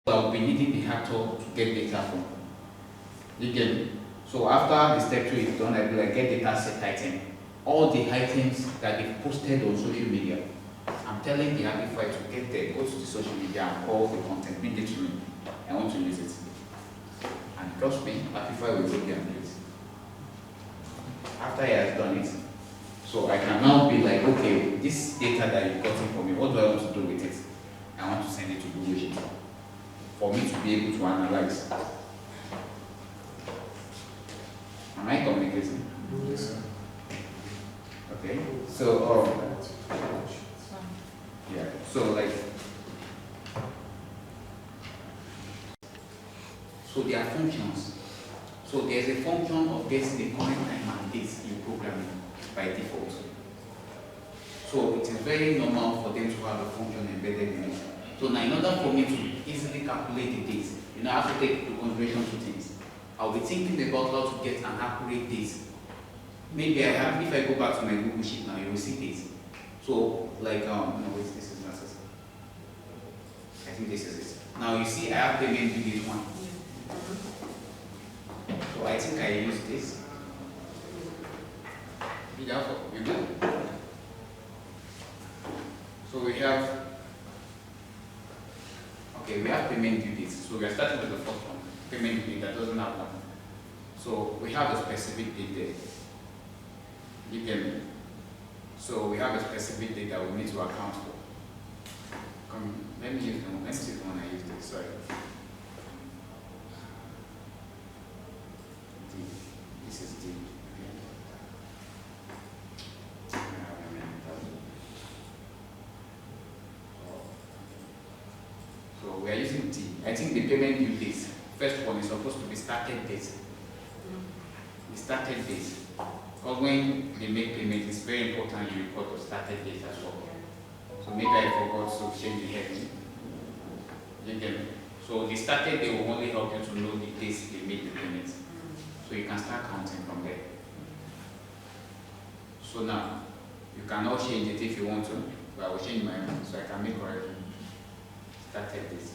I'll be needing the actor to get data from. You get me? So after the step 2 is done, I will get data set item. All the items that they've posted on social media. I'm telling the amplifier to get there, go to the social media and call the content, bring it to me. I want to use it. And trust me, amplifier will go there and do it. After he has done it, so I can now be like, okay, this data that you've gotten from me, what do I want to do with it? I want to send it to Google Sheet for me to be able to analyze. Am I communicating? Yes. Okay. So, yeah. So like, so there are functions. So there's a function of getting the current time and date in programming by default. So it is very normal for them to have a function embedded in it. So now in order for me to easily calculate the date, I have to take into consideration 2 things. I'll be thinking about how to get an accurate date. Maybe if I go back to my Google Sheet now, you will see date. So like, no wait, this is not it. I think this is it. Now you see I have payment due date 1. So I think I use this. You good? So we have, okay, we have payment due date. So we are starting with the first one, payment due date that doesn't have one. So we have a specific date there. You get me? So we have a specific date that we need to account for. Let me use the one. Let's see the one I used it. Sorry. D. This is D. So we are using D. I think the payment due date, first one is supposed to be started date. The started date. Because when they make payment, it's very important you report the started date as well. So maybe I forgot to change the heading. You get me? So the started date will only help you to know the dates they made the payment. So you can start counting from there. So now, you can now change it if you want to, but I will change my own so I can make correction. Started date.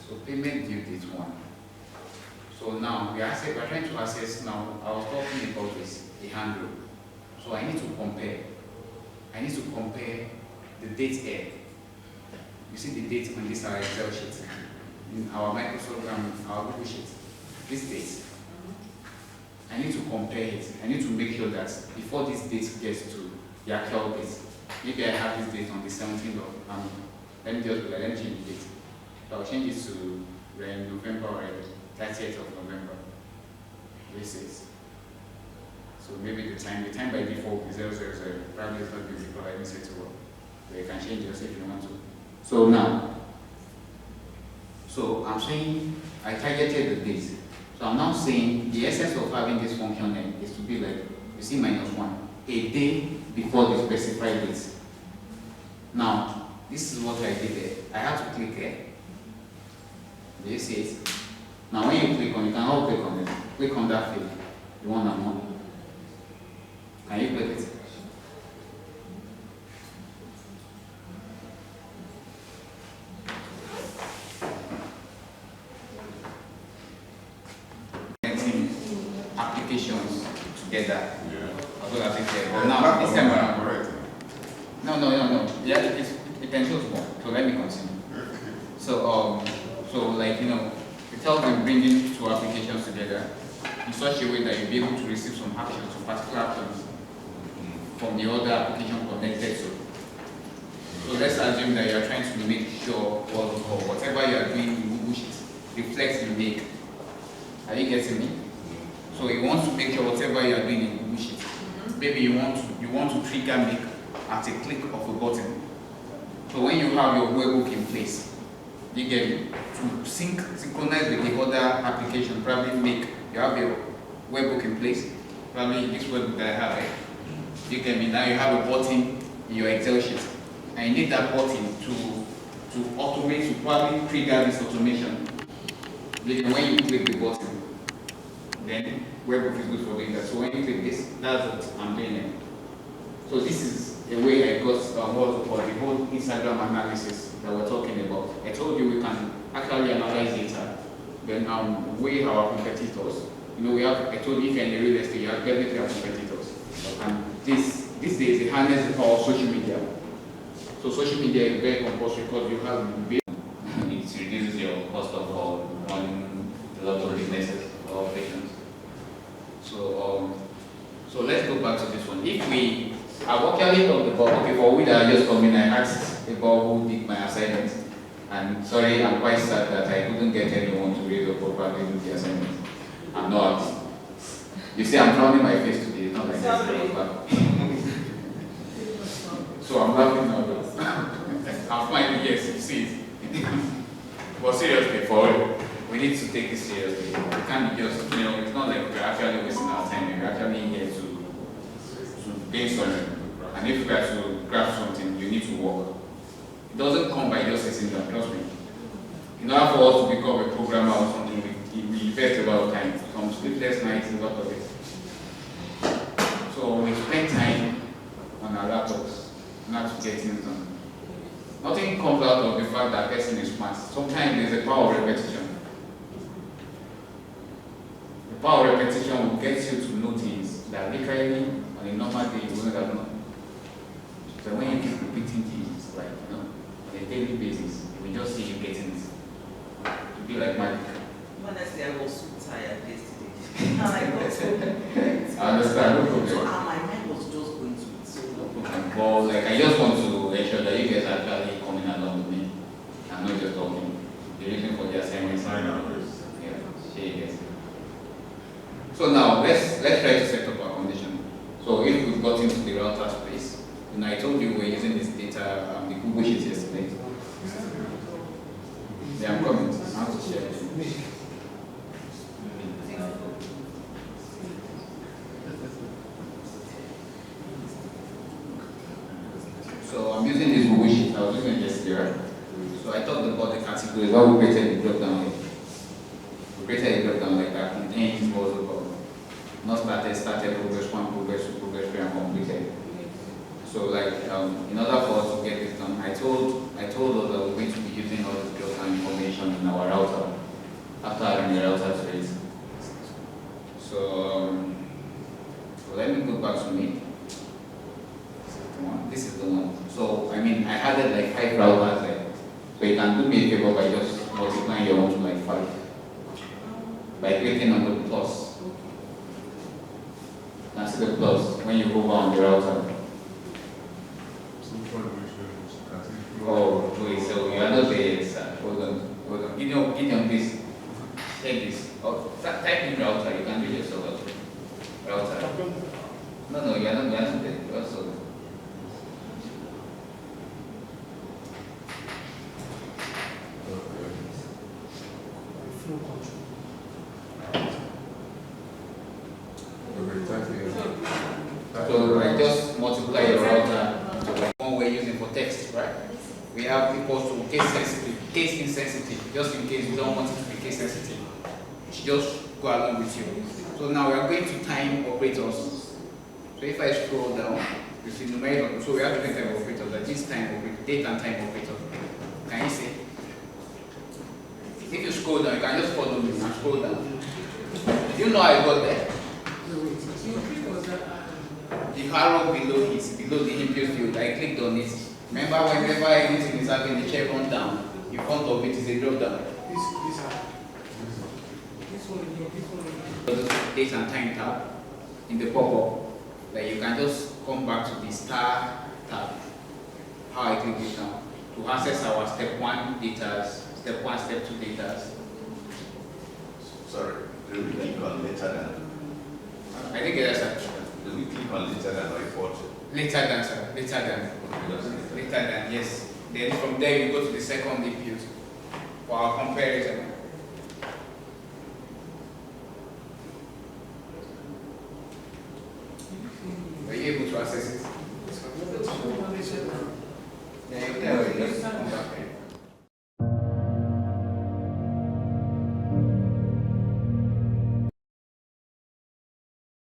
So payment due date 1. So now we are trying to assess now. I was talking about this, the handle. So I need to compare. I need to compare the date here. You see the date on this our Excel sheet, in our Microsoft our Google sheet. This date. I need to compare it. I need to make sure that before this date gets to the actual date, maybe I have this date on the 17th of let me change the date. So I'll change it to November already, 30th of November. This is. So maybe the time by default is 000. Probably it's not beautiful, I didn't set to work. But you can change it if you want to. So now, so I'm saying I targeted the date. So I'm now saying the essence of having this function is to be like, you see -1, a day before the specified date. Now, this is what I did there. I have to click here. Do you see it? Now when you click on it, you can all click on it. Click on that field, the one and one. Can you click it? Applications together. Yeah. As well as it. But now this time around. No. Yeah, it can choose one. So let me continue. So so like it tells you bringing 2 applications together in such a way that you'll be able to receive some actions, some particular actions from the other application connected to. So let's assume that you are trying to make sure whatever you are doing in Google Sheets reflects the make. Are you getting me? So you want to make sure whatever you are doing in Google Sheets, maybe you want to trigger make at a click of a button. So when you have your webhook in place, you get it, to synchronize with the other application, probably make, you have your webhook in place, probably this webhook that I have, right? You get me, now you have a button in your Excel sheet, and you need that button to automate, to probably trigger this automation. When you click the button, then web is good for doing that. So when you click this, that's what I'm doing it. So this is a way I got what for the whole Instagram analysis that we're talking about. I told you we can actually analyze data, then weigh our competitors. You know, I told you if you're in the real estate, you have definitely have competitors. And these days, they harness the power of social media. So social media is very compulsory because you have it reduces your cost of running a lot of businesses or operations. So let's go back to this one. If we I've actually talked about, okay, for we that are just coming, I asked about who did my assignment. And sorry, I'm quite sad that I couldn't get anyone to read or properly do the assignment. I'm not happy. You see, I'm frowning my face today, it's not like this. So I'm laughing now. I'm fine, yes, you see it. But seriously, for real, we need to take it seriously. We can't be just, it's not like we're actually wasting our time. We're actually here to gain something. And if you are to grasp something, you need to work. It doesn't come by just sitting down, trust me. In order for us to become a programmer or something, we invest a lot of time. Some sleepless nights, a lot of it. So we spend time on our laptops, not to get things done. Nothing comes out of the fact that person is smart. Sometimes there's a power of repetition. The power of repetition will get you to know things that literally on a normal day you wouldn't have known. So when you keep repeating things, like, on a daily basis, you will just see you getting it. It'll be like magic. Honestly, I was so tired yesterday. And I got so I understand. No so problem. my mind was just going to it. So No problem. But like, I just want to ensure that you guys are actually coming along with me. I'm not just talking. The reason for the assignment. Yeah, share it. So now let's try to set up our condition. So if we've got into the router space, and I told you we're using this data, the Google Sheets yesterday. They are coming. I have to share it. So I'm using this Google Sheet. I was using it yesterday, right? So I talked about the categories. How we created the drop down here. We created a drop down like that. Contains what's about not started, progress 1, progress 2, progress 3, and completed. So like in order for us to get this done, I told us that we're going to be using all this drop down information in our router after having the router space. So let me go back to me. This is the one. So I mean I added like 5 routers there. So you can do me a favor by just multiplying your own to like 5. By clicking on the plus. You can see the plus when you hover on the router. Oh, wait, so you are not there, sir. Hold on. Gideon, please. Take this. Oh, type in router, you can do yourself. Router. No, you are not there. You are so. So I just multiply your router to like one we're using for text, right? We have equals to case sensitive, case insensitive, just in case we don't want it to be case sensitive. Just go along with you. So now we are going to time operators. So if I scroll down, you see numerical. So we have different type of operators, like this time operator, date and time operator. Can you see? If you scroll down, you can just follow me and scroll down. You know I got there. The arrow below the input field, I clicked on it. Remember, whenever anything is having the chevron down, in front of it is a drop down. Date and time tab in the pop-up. Like you can just come back to the star tab. How I click it now to access our step 1 data, step 1, step 2 data. Sorry, do we click on later than? I think that's a Do we click on later than or report? later than, sir. Later than, yes. Then from there you go to the second input for our comparison.